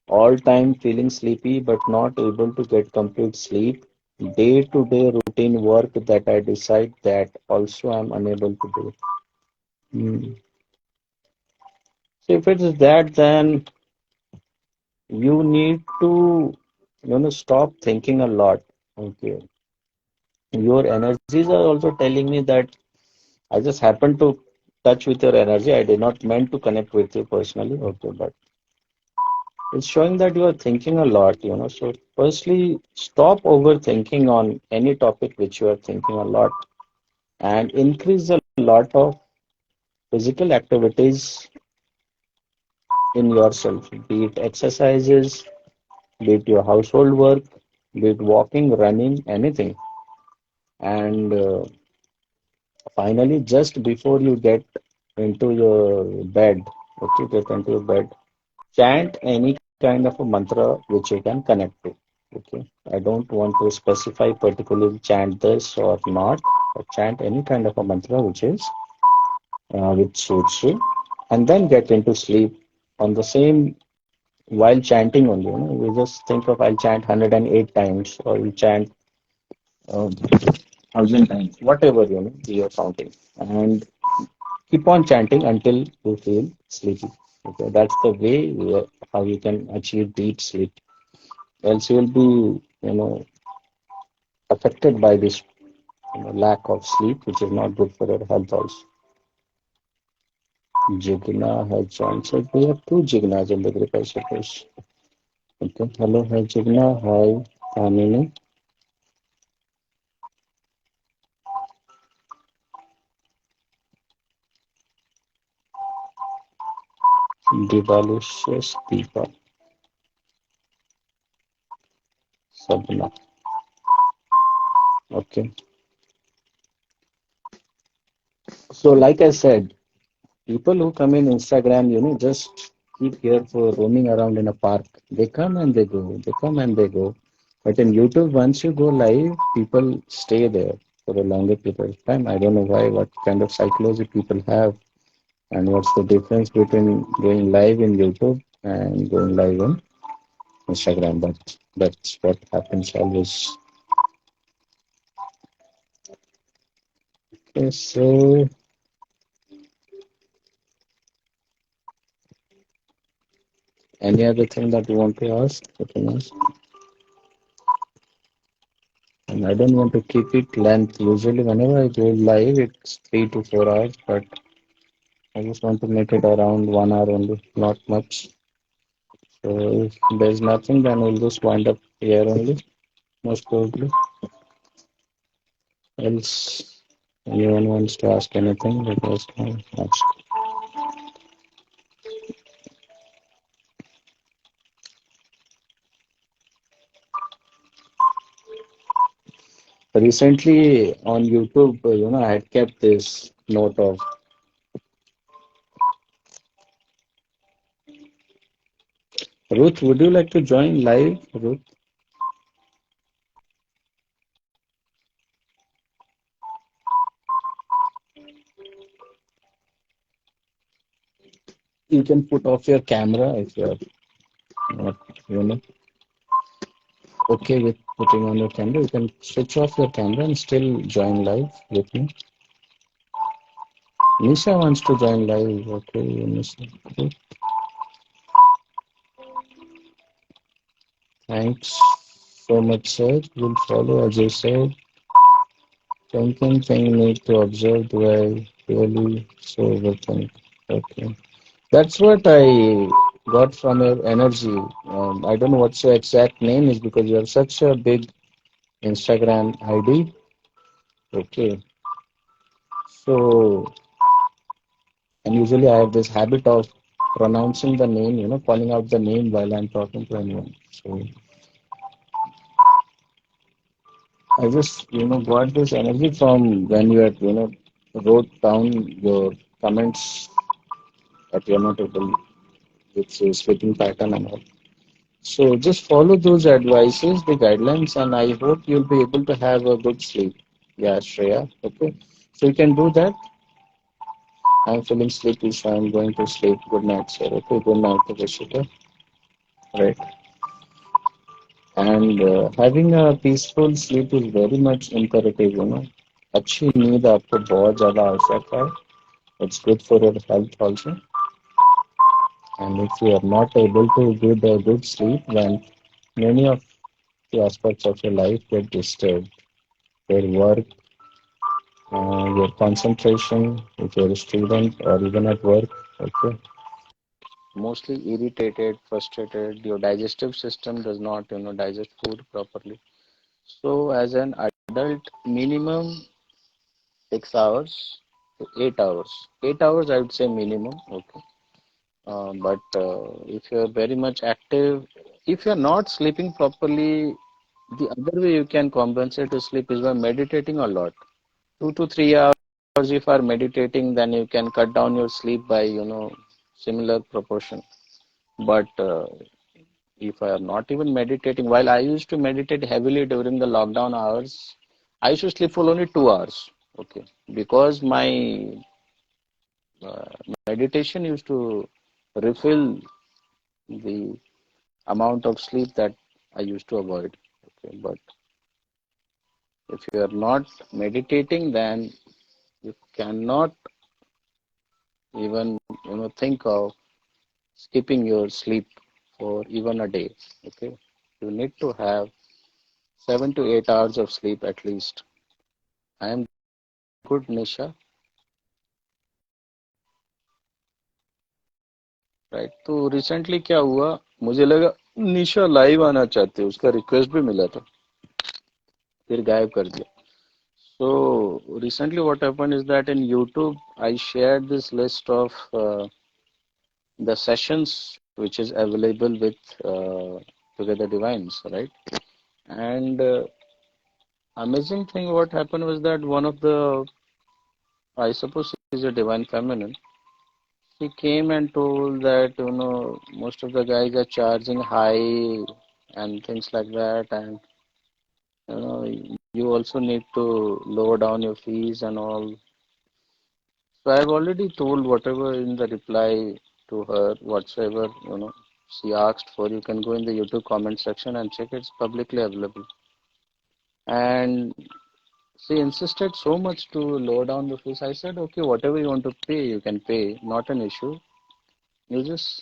All time feeling sleepy but not able to get complete sleep. Day to day routine work that I decide that also I'm unable to do. Hmm. So if it is that, then you need to, stop thinking a lot. Okay. Your energies are also telling me that I just happened to touch with your energy. I did not meant to connect with you personally. Okay, but it's showing that you are thinking a lot. So firstly, stop overthinking on any topic which you are thinking a lot and increase a lot of physical activities in yourself, be it exercises, be it your household work, be it walking, running, anything. And finally, just before you get into your bed, okay, get into your bed, chant any kind of a mantra which you can connect to. Okay, I don't want to specify particularly chant this or not, but chant any kind of a mantra which suits you, and then get into sleep on the same while chanting only. You just think of I'll chant 108 times or you chant 1,000 times, whatever you're counting, and keep on chanting until you feel sleepy. Okay, that's the way how you can achieve deep sleep. Else you will be, affected by this lack of sleep, which is not good for your health also. Jigna has joined. So we have two Jignas in the group, I suppose. Okay. Hello, hi Jigna. Hi, Amini. Divalusius Deepa. Sabna. Okay. So, like I said, people who come in Instagram, just keep here for roaming around in a park. They come and they go. They come and they go. But in YouTube, once you go live, people stay there for a longer period of time. I don't know why, what kind of psychology people have, and what's the difference between going live in YouTube and going live on Instagram. But that's what happens always. Okay, so any other thing that you want to ask? And I don't want to keep it length. Usually, whenever I go live, it's 3 to 4 hours, but I just want to make it around 1 hour only, not much. So if there's nothing, then we'll just wind up here only, most probably. Else, anyone wants to ask anything, let us know. Recently on YouTube, I had kept this note of Ruth. Would you like to join live, Ruth? You can put off your camera if you're not, okay with putting on your camera. You can switch off your camera and still join live with me. Nisha wants to join live. Okay, Nisha. Okay. Thanks so much, sir. We'll follow as I said. Thinking thing need to observe. Do I really so overthink? Okay. That's what I got from your energy. I don't know what your exact name is because you have such a big Instagram ID. Okay, so and usually I have this habit of pronouncing the name, calling out the name while I'm talking to anyone. So I just, got this energy from when you had, wrote down your comments that you're not able with your sleeping pattern and all. So just follow those advices, the guidelines, and I hope you'll be able to have a good sleep. Yeah, Shreya. Okay. So you can do that. I'm feeling sleepy, so I'm going to sleep. Good night, sir. Okay. Good night, Rishika. Right. And having a peaceful sleep is very much imperative. अच्छी नींद आपको बहुत ज़्यादा आवश्यक है. It's good for your health also. And if you are not able to get a good sleep, then many of the aspects of your life get disturbed. Your work, your concentration, if you're a student or even at work, okay. Mostly irritated, frustrated. Your digestive system does not, digest food properly. So, as an adult, minimum 6 hours to 8 hours. 8 hours, I would say minimum. Okay. But if you're very much active, if you're not sleeping properly, the other way you can compensate to sleep is by meditating a lot. 2 to 3 hours if you are meditating, then you can cut down your sleep by, similar proportion. But if I am not even meditating, while I used to meditate heavily during the lockdown hours, I used to sleep for only 2 hours. Okay, because my uh, meditation used to refill the amount of sleep that I used to avoid. Okay, but if you are not meditating, then you cannot even think of skipping your sleep for even a day. Okay, you need to have 7 to 8 hours of sleep at least. I am good, Nisha. Right. तो recently क्या हुआ, मुझे लगा निशा live आना चाहती है, उसका request भी मिला था, फिर गायब कर दिया. So recently what happened is that in YouTube I shared this list of the sessions which is available with Together Divines, right? And amazing thing what happened was that one of the, I suppose is a divine feminine, she came and told that most of the guys are charging high and things like that, and you also need to lower down your fees and all. So I've already told whatever in the reply to her, whatsoever she asked for. You can go in the YouTube comment section and check. It's publicly available. And she insisted so much to lower down the fees. I said, okay, whatever you want to pay, you can pay. Not an issue. You just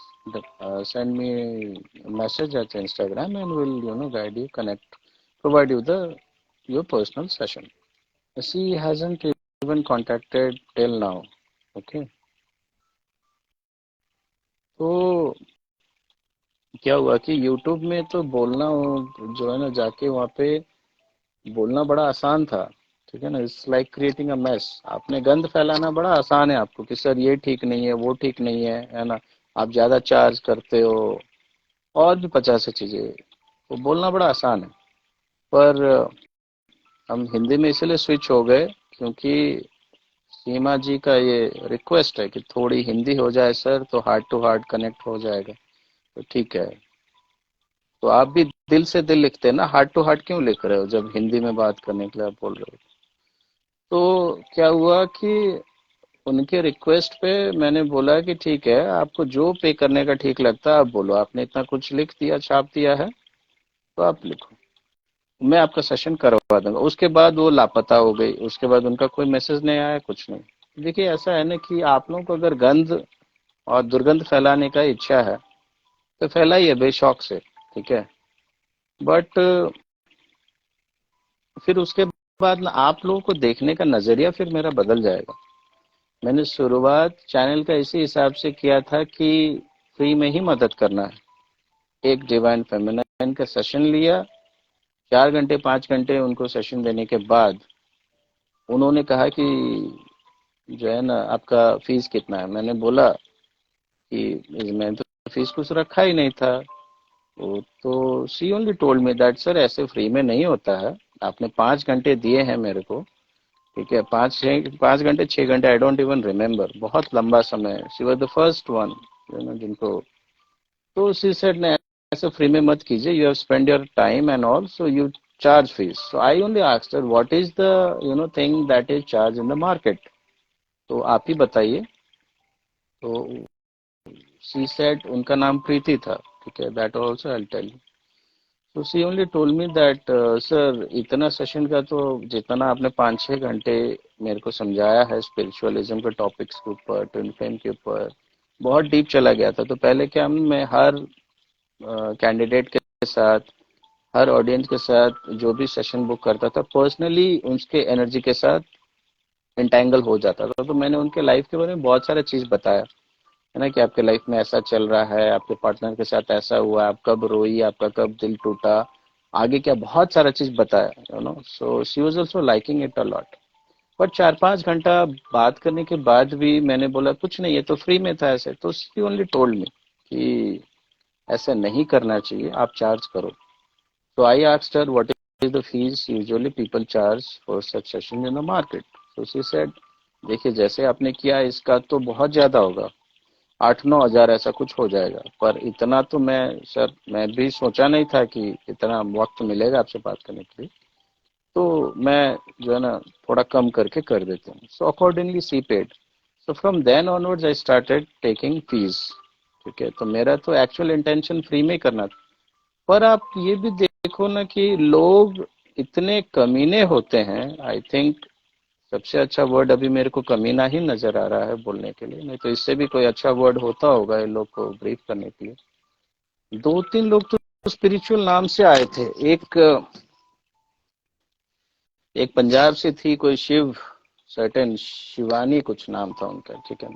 send me a message at Instagram and we'll guide you, connect, provide you the your personal session. She hasn't even contacted till now. Okay. तो क्या हुआ कि YouTube में तो बोलना जो है ना, जाके वहाँ पे बोलना बड़ा आसान था. ठीक है ना. It's like creating a mess. आपने गंद फैलाना बड़ा आसान है आपको कि सर ये ठीक नहीं है, वो ठीक नहीं है ना, आप ज्यादा चार्ज करते हो, और भी 50 चीजें. वो बोलना बड़ा आसान है. पर हम हिंदी में इसलिए स्विच हो गए क्योंकि सीमा जी का ये रिक्वेस्ट है कि थोड़ी हिंदी हो जाए सर, तो हार्ट टू हार्ट कनेक्ट हो जाएगा. तो ठीक है. तो आप भी दिल से दिल लिखते हैं ना, हार्ट टू हार्ट क्यों लिख रहे हो जब हिंदी में बात करने के लिए आप बोल रहे हो. तो क्या हुआ कि उनके रिक्वेस्ट पे मैंने बोला कि ठीक है, आपको जो पे करने का ठीक लगता है आप बोलो. आपने इतना कुछ लिख दिया, छाप दिया है, तो आप लिखो, मैं आपका सेशन करवा दूंगा. उसके बाद वो लापता हो गई. उसके बाद उनका कोई मैसेज नहीं आया, कुछ नहीं. देखिए ऐसा है ना कि आप लोगों को अगर गंद और दुर्गंध फैलाने का इच्छा है तो फैलाइए बेशौक से. ठीक है. बट फिर उसके बाद ना आप लोगों को देखने का नजरिया फिर मेरा बदल जाएगा. मैंने शुरुआत चैनल का इसी हिसाब से किया था कि फ्री में ही मदद करना है. एक डिवाइन फेमिनाइन का सेशन लिया, 4 घंटे 5 घंटे उनको सेशन देने के बाद उन्होंने कहा कि जो है ना, आपका फीस कितना है? मैंने बोला कि मैंने तो फीस कुछ रखा ही नहीं था। वो तो she only told me that sir ऐसे फ्री में नहीं होता है, आपने 5 घंटे दिए हैं मेरे को, ठीक है, 5 घंटे 6 घंटे, आई डोंट इवन रिमेम्बर, बहुत लंबा समय। She was the first one जिनको, तो शी सेड ने ऐसे फ्री में मत कीजिए, you have spend your time and all, so you charge fees. So I only asked her what is the thing that is charge in the market, तो आप ही बताइए। तो शी सेड, उनका नाम प्रीति था, ठीक है, that also I will tell you. तो she only told me that sir इतना सेशन का तो, जितना आपने 5-6 घंटे मेरे को समझाया है स्पिरिचुअलिज्म के टॉपिक्स के ऊपर, ट्विन फ्लेम के ऊपर, बहुत डीप चला गया था। तो पहले क्या, मैं हर कैंडिडेट के साथ, हर ऑडियंस के साथ जो भी सेशन बुक करता था, पर्सनली उसके एनर्जी के साथ इंटेंगल हो जाता था। तो मैंने उनके लाइफ के बारे में बहुत सारा चीज़ बताया, है ना, कि आपके लाइफ में ऐसा चल रहा है, आपके पार्टनर के साथ ऐसा हुआ, आप कब रोई, आपका कब दिल टूटा, आगे क्या, बहुत सारा चीज बताया, so she was also liking it a lot. But 4-5 घंटा बात करने के बाद भी मैंने बोला कुछ नहीं, ये तो फ्री में था ऐसे। तो शी ओनली टोल्ड मी कि ऐसा नहीं करना चाहिए, आप चार्ज करो। तो I asked her what is the fees usually people charge for such session in the market. So she said, देखिए जैसे आपने किया इसका तो बहुत ज्यादा होगा, 8-9 हज़ार ऐसा कुछ हो जाएगा, पर इतना तो मैं, सर मैं भी सोचा नहीं था कि इतना वक्त मिलेगा आपसे बात करने के लिए, तो मैं जो है ना थोड़ा कम करके कर देता हूँ। So accordingly see paid. So from then onwards I started taking fees, ठीक है। तो मेरा तो एक्चुअल इंटेंशन फ्री में ही करना था, पर आप ये भी देखो ना कि लोग इतने कमीने होते हैं, आई थिंक सबसे अच्छा वर्ड अभी मेरे को कमीना ही नजर आ रहा है बोलने के लिए, नहीं तो इससे भी कोई अच्छा वर्ड होता होगा ये लोग को ब्रीफ करने के लिए। 2-3 लोग तो स्पिरिचुअल नाम से आए थे। एक एक पंजाब से थी, कोई शिव, सर्टेन शिवानी कुछ नाम था उनका, ठीक है।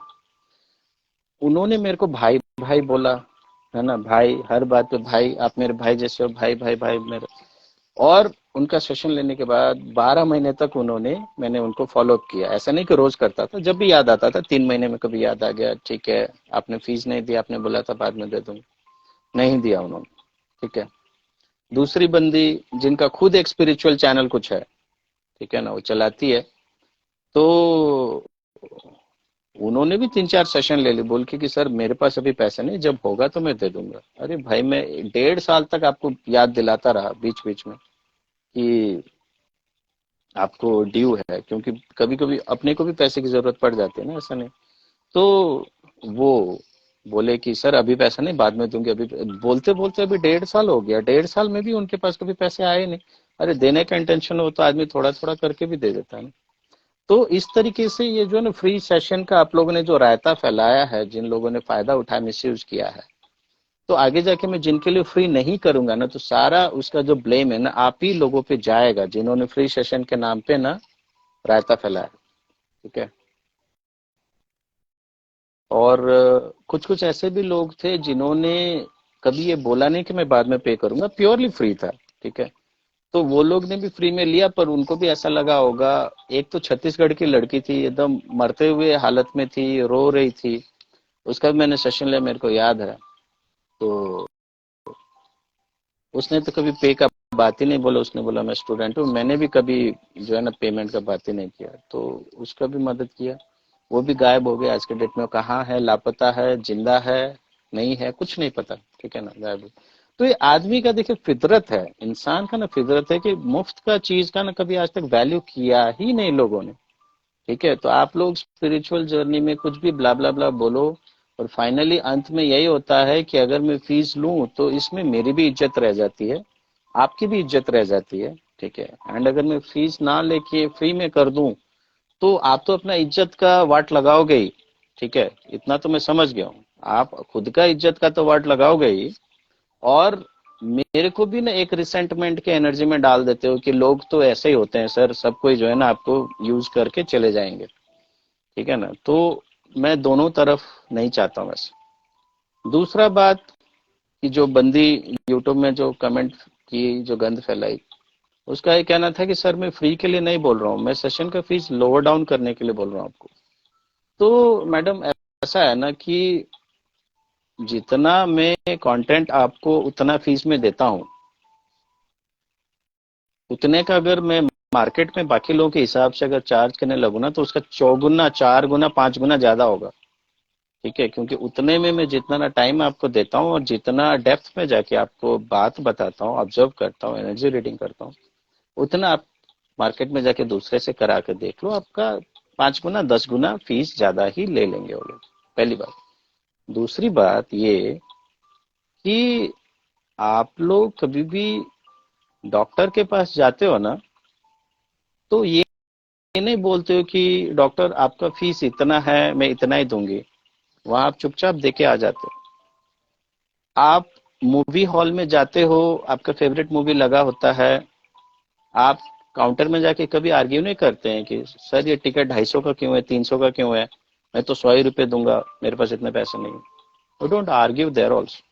उन्होंने मेरे को भाई भाई बोला, है ना, भाई, हर बात पे भाई, आप मेरे भाई जैसे हो, भाई भाई भाई मेरे। और उनका सेशन लेने के बाद 12 महीने तक मैंने उनको फॉलो अप किया। ऐसा नहीं कि रोज करता था, जब भी याद आता था, 3 महीने में कभी याद आ गया, ठीक है, आपने फीस नहीं दी, आपने बोला था बाद में दे दूंगा, नहीं दिया उन्होंने, ठीक है। दूसरी बंदी, जिनका खुद एक स्पिरिचुअल चैनल कुछ है, ठीक है ना, वो चलाती है, तो उन्होंने भी 3-4 सेशन ले ली बोल के कि सर मेरे पास अभी पैसे नहीं, जब होगा तो मैं दे दूंगा। अरे भाई, मैं 1.5 साल तक आपको याद दिलाता रहा बीच बीच में कि आपको ड्यू है, क्योंकि कभी कभी अपने को भी पैसे की जरूरत पड़ जाती है ना, ऐसा नहीं। तो वो बोले कि सर अभी पैसा नहीं, बाद में दूंगी। अभी बोलते बोलते अभी 1.5 साल हो गया, 1.5 साल में भी उनके पास कभी पैसे आए नहीं। अरे देने का इंटेंशन हो तो आदमी थोड़ा थोड़ा करके भी दे देता है ना। तो इस तरीके से ये जो है ना फ्री सेशन का आप लोगों ने जो रायता फैलाया है, जिन लोगों ने फायदा उठाया, मिसयूज किया है, तो आगे जाके मैं जिनके लिए फ्री नहीं करूंगा ना, तो सारा उसका जो ब्लेम है ना आप ही लोगों पे जाएगा, जिन्होंने फ्री सेशन के नाम पे ना रायता फैलाया, ठीक है। और कुछ कुछ ऐसे भी लोग थे जिन्होंने कभी ये बोला नहीं कि मैं बाद में पे करूंगा, प्योरली फ्री था, ठीक है। तो वो लोग ने भी फ्री में लिया, पर उनको भी ऐसा लगा होगा। एक तो छत्तीसगढ़ की लड़की थी, एकदम मरते हुए हालत में थी, रो रही थी, उसका भी मैंने सेशन लिया, मेरे को याद है। तो उसने तो कभी पे का बात ही नहीं बोला, उसने बोला मैं स्टूडेंट हूँ। मैंने भी कभी जो है ना पेमेंट का बात ही नहीं किया, तो उसका भी मदद किया। वो भी गायब हो गया, आज के डेट में वो कहाँ है, लापता है, जिंदा है, नहीं है, कुछ नहीं पता, ठीक है ना, गायब हो। तो ये आदमी का देखिए फितरत है, इंसान का ना फितरत है कि मुफ्त का चीज का ना कभी आज तक वैल्यू किया ही नहीं लोगों ने, ठीक है। तो आप लोग स्पिरिचुअल जर्नी में कुछ भी ब्ला ब्ला ब्ला बोलो, और फाइनली अंत में यही होता है कि अगर मैं फीस लूं तो इसमें मेरी भी इज्जत रह जाती है, आपकी भी इज्जत रह जाती है, ठीक है। एंड अगर मैं फीस ना लेके फ्री में कर दूं, तो आप तो अपना इज्जत का वाट लगाओगे ही, ठीक है, इतना तो मैं समझ गया हूँ। आप खुद का इज्जत का तो वाट लगाओगे ही, और मेरे को भी ना एक रिसेंटमेंट के एनर्जी में डाल देते हो कि लोग तो ऐसे ही होते हैं सर, सब कोई जो है ना आपको यूज करके चले जाएंगे, ठीक है ना। तो मैं दोनों तरफ नहीं चाहता हूँ वैसे। दूसरा बात, कि जो बंदी यूट्यूब में जो कमेंट की, जो गंद फैलाई, उसका ये कहना था कि सर मैं फ्री के लिए नहीं बोल रहा हूँ, मैं सेशन का फीस लोअर डाउन करने के लिए बोल रहा हूँ आपको। तो मैडम ऐसा है ना कि जितना मैं कंटेंट आपको उतना फीस में देता हूँ, उतने का अगर मैं मार्केट में बाकी लोगों के हिसाब से अगर चार्ज करने लगूँ ना, तो उसका चौगुना, चार गुना, पांच गुना ज्यादा होगा। ठीक है, क्योंकि उतने में मैं जितना ना टाइम आपको देता हूँ और जितना डेप्थ में जाके आपको बात बताता हूँ, ऑब्जर्व करता हूँ, एनर्जी रीडिंग करता हूँ, उतना आप मार्केट में जाके दूसरे से करा के देख लो, आपका 5 गुना 10 गुना फीस ज्यादा ही ले लेंगे वो लोग। पहली बात। दूसरी बात ये कि आप लोग कभी भी डॉक्टर के पास जाते हो ना, तो ये नहीं बोलते हो कि डॉक्टर आपका फीस इतना है, मैं इतना ही दूंगी। वहां आप चुपचाप देके आ जाते हो। आप मूवी हॉल में जाते हो, आपका फेवरेट मूवी लगा होता है, आप काउंटर में जाके कभी आर्ग्यू नहीं करते हैं कि सर ये टिकट 250 का क्यों है, 300 का क्यों है, मैं तो 100 ही रुपये दूंगा, मेरे पास इतने पैसे नहीं है। You don't argue there also.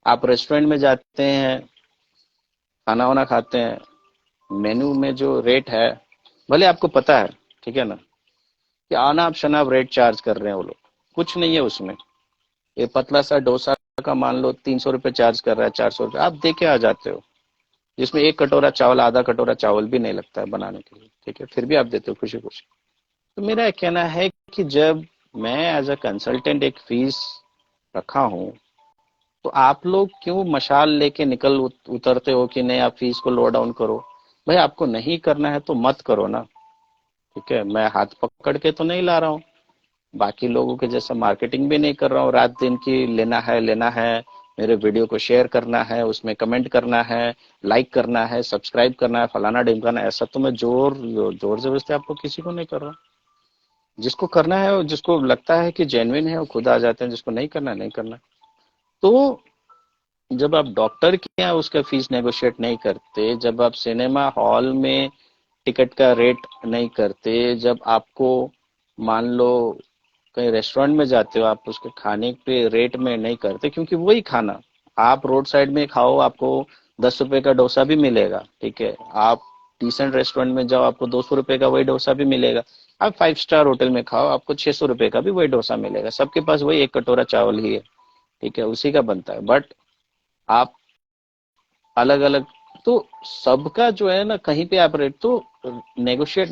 आप रेस्टोरेंट में जाते हैं, खाना वाना खाते हैं, मेन्यू में जो रेट है, भले आपको पता है, ठीक है ना, कि अनाप शनाप रेट चार्ज कर रहे हैं वो लोग, कुछ नहीं है उसमें। ये पतला सा डोसा का मान लो 300 रुपये चार्ज कर रहा है, 400 रुपये, आप दे के आ जाते हो, जिसमें एक कटोरा चावल, आधा कटोरा चावल भी नहीं लगता है बनाने के लिए, ठीक है, फिर भी आप देते हो खुशी खुशी। तो मेरा ये कहना है कि जब मैं एज अ कंसल्टेंट एक फीस रखा हूं, तो आप लोग क्यों मशाल लेके निकल उतरते हो कि नहीं आप फीस को लो डाउन करो। भाई आपको नहीं करना है तो मत करो ना। ठीक है, मैं हाथ पकड़ के तो नहीं ला रहा हूँ, बाकी लोगों के जैसा मार्केटिंग भी नहीं कर रहा हूँ, रात दिन की लेना है, मेरे वीडियो को शेयर करना है, उसमें कमेंट करना है, लाइक करना है, सब्सक्राइब करना है, फलाना ढिमकाना, ऐसा तो मैं जोर जोर जबरदस्ती आपको किसी को नहीं कर रहा हूँ। जिसको करना है और जिसको लगता है कि जेन्युइन है वो खुद आ जाते हैं, जिसको नहीं करना नहीं करना। तो जब आप डॉक्टर के यहाँ उसका फीस नेगोशिएट नहीं करते, जब आप सिनेमा हॉल में टिकट का रेट नहीं करते, जब आपको मान लो कहीं रेस्टोरेंट में जाते हो, आप उसके खाने पे रेट में नहीं करते, क्योंकि वही खाना आप रोड साइड में खाओ, आपको 10 रुपए का डोसा भी मिलेगा। ठीक है, आप डिसेंट रेस्टोरेंट में जाओ, आपको 200 रुपए का वही डोसा भी मिलेगा। आप 5 स्टार होटल में खाओ, आपको 600 रुपए का भी वही डोसा मिलेगा। सबके पास वही एक कटोरा चावल ही है, ठीक है, उसी का बनता है। बट आप अलग अलग, तो सबका जो है ना, कहीं पे आप रेट तो नेगोशिएट